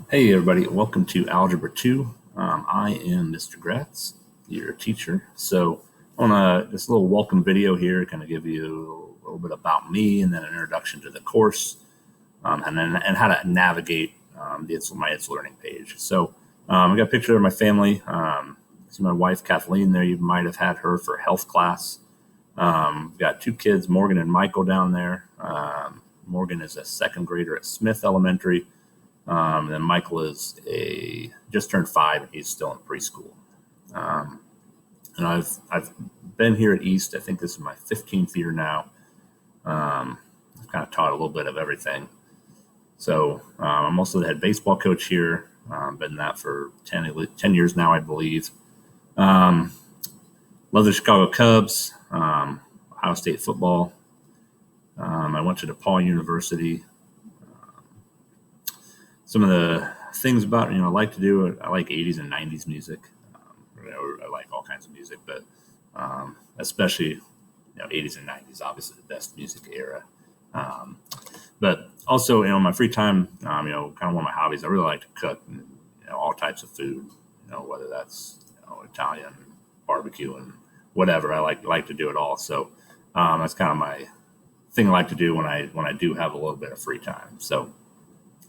Hey everybody, welcome to Algebra 2. I am Mr. Gratz, your teacher. So on this little welcome video here, kind of give you a little bit about me and then an introduction to the course and how to navigate my It's Learning page. So I got a picture of my family. See my wife Kathleen there. You might have had her for health class. Got two kids, Morgan and Michael down there. Morgan is a second grader at Smith Elementary. And then Michael is just turned 5 and he's still in preschool. And I've been here at East. I think this is my 15th year now. I've kind of taught a little bit of everything. So I'm also the head baseball coach here. Been that for 10 years now, I believe. Love the Chicago Cubs, Ohio State football. I went to DePaul University. Some of the things about, I like to do, I like 80s and 90s music. I like all kinds of music, but especially, 80s and 90s, obviously the best music era. But also, my free time, kind of one of my hobbies, I really like to cook, all types of food, whether that's, Italian, barbecue, and whatever. I like to do it all. So that's kind of my thing I like to do when I do have a little bit of free time. So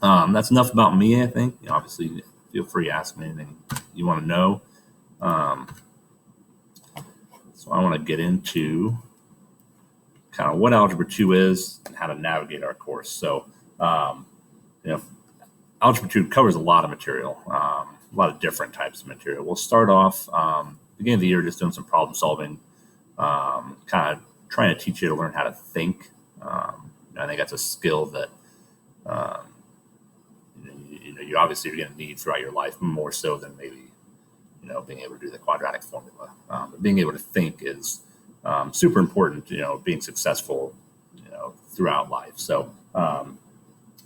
that's enough about me, I think. Obviously, feel free to ask me anything you want to know. So I want to get into kind of what Algebra 2 is and how to navigate our course. So, Algebra 2 covers a lot of material, a lot of different types of material. We'll start off beginning of the year just doing some problem solving, kind of trying to teach you to learn how to think. I think that's a skill that you obviously are going to need throughout your life, more so than maybe being able to do the quadratic formula. But being able to think is super important. Being successful throughout life. So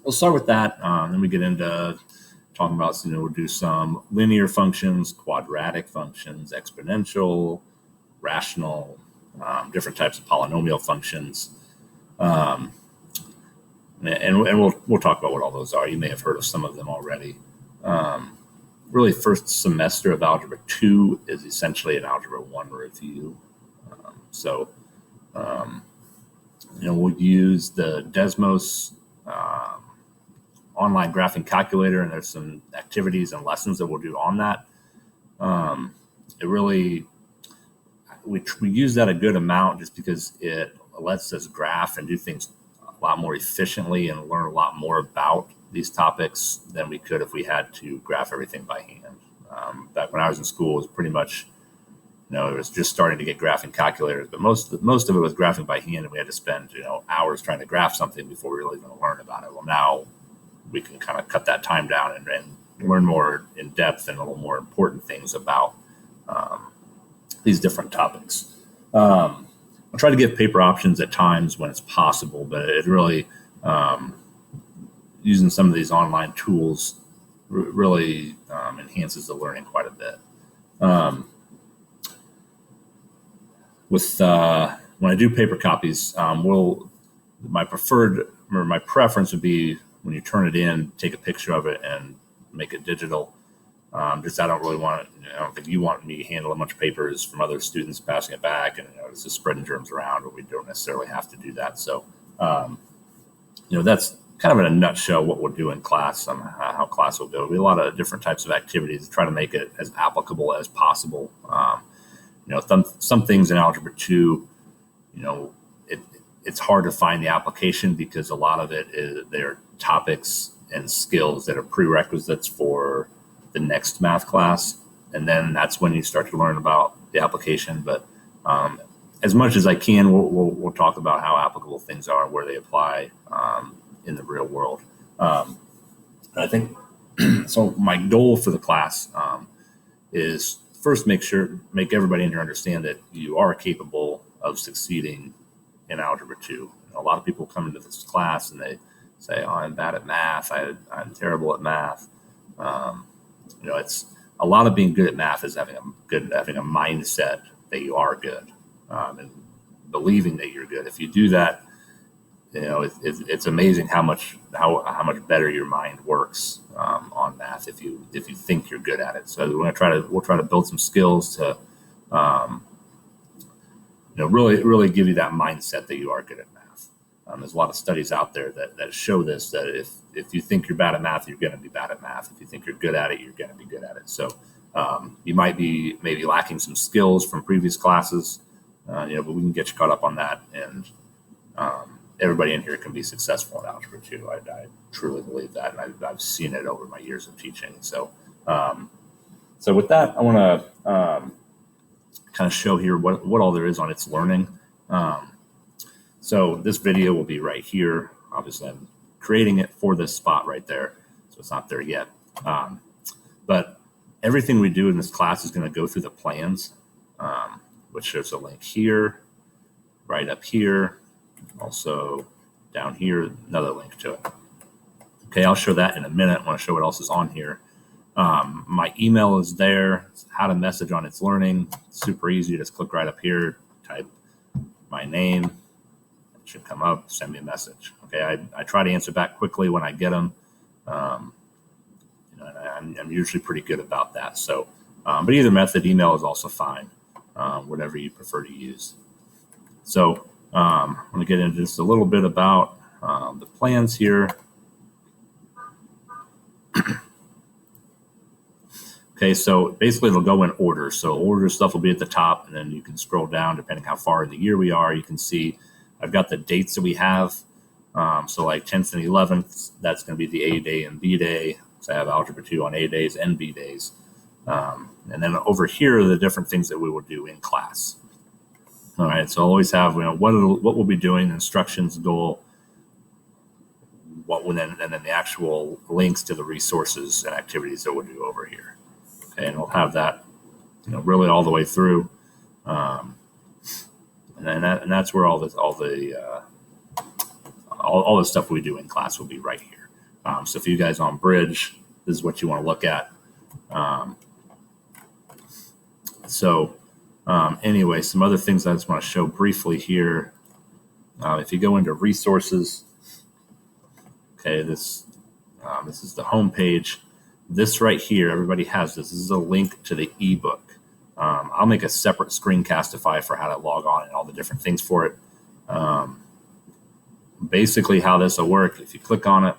we'll start with that. Then we get into talking about we'll do some linear functions, quadratic functions, exponential, rational, different types of polynomial functions. And we'll talk about what all those are. You may have heard of some of them already. Really, first semester of Algebra 2 is essentially an Algebra 1 review. We'll use the Desmos online graphing calculator, and there's some activities and lessons that we'll do on that. We use that a good amount just because it lets us graph and do things a lot more efficiently and learn a lot more about these topics than we could if we had to graph everything by hand. Back when I was in school, it was pretty much, it was just starting to get graphing calculators, but most of it was graphing by hand, and we had to spend, hours trying to graph something before we were really going to learn about it. Well, now we can kind of cut that time down and learn more in depth and a little more important things about these different topics. I'll try to give paper options at times when it's possible, but it really, using some of these online tools really enhances the learning quite a bit. When I do paper copies, my preference would be when you turn it in, take a picture of it and make it digital. I don't think you want me to handle a bunch of papers from other students passing it back and it's just spreading germs around, but we don't necessarily have to do that. So, that's kind of in a nutshell what we'll do in class, how class will go. There'll be a lot of different types of activities to try to make it as applicable as possible. Some things in Algebra 2, it's hard to find the application because a lot of it is they're topics and skills that are prerequisites for the next math class, and then that's when you start to learn about the application. But as much as I can, we'll talk about how applicable things are, where they apply in the real world. I think so. My goal for the class is first make everybody in here understand that you are capable of succeeding in Algebra 2. A lot of people come into this class and they say, "Oh, I'm bad at math. I'm terrible at math." It's a lot of being good at math is having a mindset that you are good and believing that you're good. If you do that, it's amazing how much better your mind works on math if you think you're good at it. So we'll try to build some skills to really give you that mindset that you are good at math. There's a lot of studies out there that show this, that if you think you're bad at math, you're going to be bad at math. If you think you're good at it, you're going to be good at it. So you might be maybe lacking some skills from previous classes, but we can get you caught up on that. And everybody in here can be successful in Algebra 2. I truly believe that, and I've seen it over my years of teaching. So with that, I want to kind of show here what all there is on its learning. So this video will be right here. Obviously, I'm creating it for this spot right there, so it's not there yet. But everything we do in this class is going to go through the plans, which there's a link here, right up here, also down here, another link to it. Okay, I'll show that in a minute. I want to show what else is on here. My email is there. It's how to message on its learning. It's super easy. Just click right up here, type my name. It should come up, send me a message. Okay, I try to answer back quickly when I get them. I'm usually pretty good about that. So, but either method, email is also fine, whatever you prefer to use. So I'm going to get into just a little bit about the plans here. Okay, so basically it'll go in order. So order stuff will be at the top, and then you can scroll down depending how far in the year we are. You can see I've got the dates that we have. So like 10th and 11th, that's going to be the A day and B day. So I have Algebra 2 on A days and B days. And then over here are the different things that we will do in class. All right, so I'll always have what we'll be doing, instructions, goal, and then the actual links to the resources and activities that we'll do over here. Okay, and we'll have that, really all the way through, and that's where all the stuff we do in class will be right here. So if you guys on Bridge, this is what you want to look at. Anyway, some other things I just want to show briefly here. If you go into resources, okay, this is the home page. This right here, everybody has this. This is a link to the ebook. I'll make a separate screencastify for how to log on and all the different things for it. Basically, how this will work, if you click on it,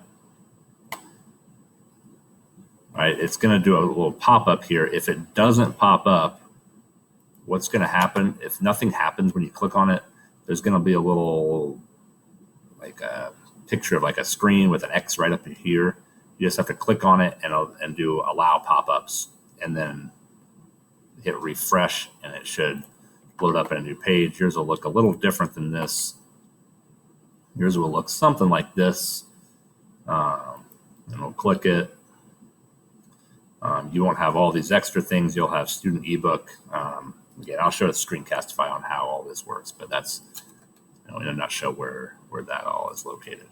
right, it's going to do a little pop-up here. If it doesn't pop up, what's going to happen, if nothing happens when you click on it, there's going to be a little, like a picture of like a screen with an X right up here. You just have to click on it and do allow pop-ups, and then hit refresh, and it should load up in a new page. Yours will look a little different than this. Yours will look something like this. And we'll click it. You won't have all these extra things. You'll have student ebook. Again, I'll show a screencastify on how all this works, but that's in a nutshell where that all is located.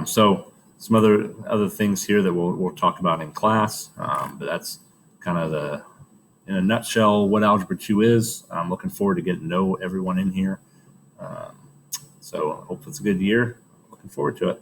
So some other things here that we'll talk about in class, but that's kind of in a nutshell what Algebra 2 is. I'm looking forward to getting to know everyone in here. So I hope it's a good year. Looking forward to it.